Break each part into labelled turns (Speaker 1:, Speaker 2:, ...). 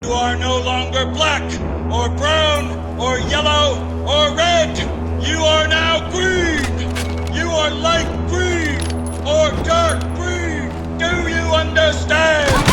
Speaker 1: You are no longer black, or brown, or yellow, or red. You are now green. You are light green, or dark green. Do you understand?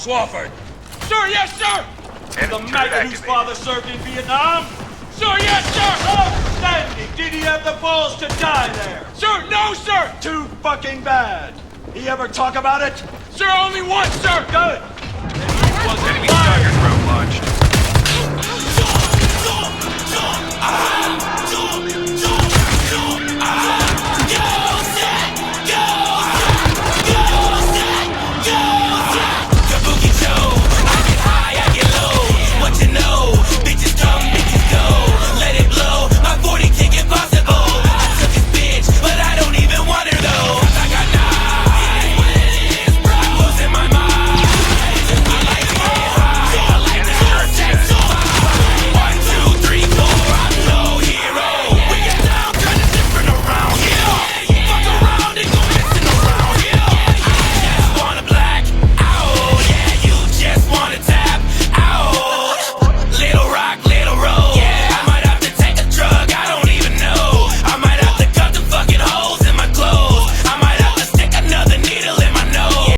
Speaker 1: Swafford. Sir, yes, sir! The maggot whose father served in Vietnam? Sir, yes, sir! Outstanding! Did he have the balls to die there? Sir, no, sir! Too fucking bad. He ever talk about it? Sir, only once, sir! Good.
Speaker 2: Enemy target road launched.